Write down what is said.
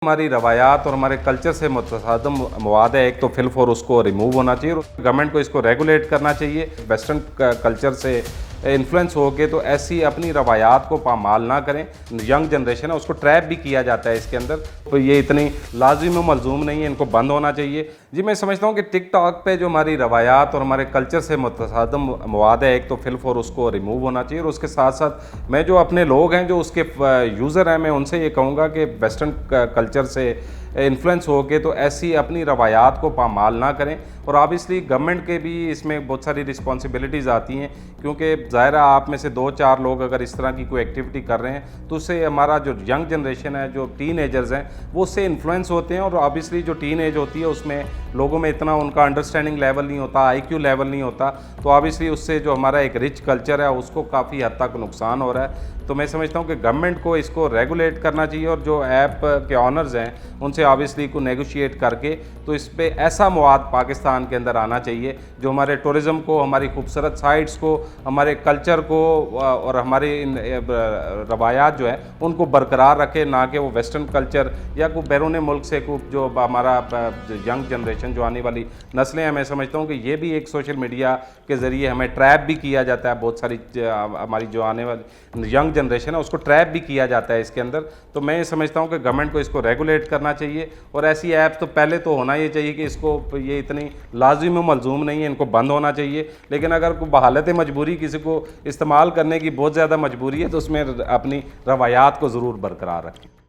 हमारी रवायात और हमारे कल्चर से मुतसादम मवाद है। एक तो फिल फॉर उसको रिमूव होना चाहिए और गवर्नमेंट को इसको रेगुलेट करना चाहिए। वेस्टर्न कल्चर से इन्फ्लुएंस हो के तो ऐसी अपनी रवायात को पामाल ना करें। यंग जनरेशन है उसको ट्रैप भी किया जाता है इसके अंदर, तो ये इतनी लाजिम व मलजूम नहीं है, इनको बंद होना चाहिए। जी मैं समझता हूँ कि टिकटॉक पे जो हमारी रवायात और हमारे कल्चर से मुतसादम मवाद है, एक तो फिल फॉर उसको रिमूव होना चाहिए और उसके साथ साथ मैं जो अपने लोग हैं जो उसके यूज़र हैं, मैं उनसे ये कहूँगा कि वेस्टर्न कल्चर से इन्फ्लुएंस हो के तो ऐसी अपनी रवायात को पामाल ना करें। और ऑब्वियसली गवर्नमेंट के भी इसमें बहुत सारी रिस्पॉन्सिबिलिटीज़ आती हैं, क्योंकि ज़ाहिर है आप में से 2-4 लोग अगर इस तरह की कोई एक्टिविटी कर रहे हैं तो उससे हमारा जो यंग जनरेशन है, जो टीन एजर्स हैं, वो उससे इन्फ्लुएंस होते हैं। और ऑब्वियसली जो टीन एज होती है उसमें लोगों में इतना उनका अंडरस्टैंडिंग लेवल नहीं होता, आईक्यू लेवल नहीं होता, तो ऑब्वियसली उससे जो हमारा एक रिच कल्चर है उसको काफ़ी हद तक नुकसान हो रहा है। तो मैं समझता हूँ कि गवर्नमेंट को इसको रेगुलेट करना चाहिए और जो ऐप के ऑनर्स हैं उनसे ऑब्वियसली को नेगोशिएट करके तो इस पर ऐसा मवाद पाकिस्तान के अंदर आना चाहिए जो हमारे टूरिज़म को, हमारी खूबसूरत साइट्स को, हमारे कल्चर को और हमारे रवायात जो है उनको बरकरार रखे, ना कि वो वेस्टर्न कल्चर या कोई बैरून मुल्क से जो हमारा यंग जनरेशन जो आने वाली नस्लें हैं, मैं समझता हूँ कि ये भी एक सोशल मीडिया के ज़रिए हमें ट्रैप भी किया जाता है। बहुत सारी हमारी जो आने वाली यंग जनरेशन है उसको ट्रैप भी किया जाता है इसके अंदर। तो मैं ये समझता हूँ कि गवर्नमेंट को इसको रेगुलेट करना चाहिए और ऐसी ऐप्स तो पहले तो होना ये चाहिए कि इसको ये इतनी लाजिम व मलजूम नहीं है, इनको बंद होना चाहिए। लेकिन अगर कोई बहालत मजबूरी किसी को इस्तेमाल करने की बहुत ज़्यादा मजबूरी है तो उसमें अपनी रवायात को ज़रूर बरकरार रखें।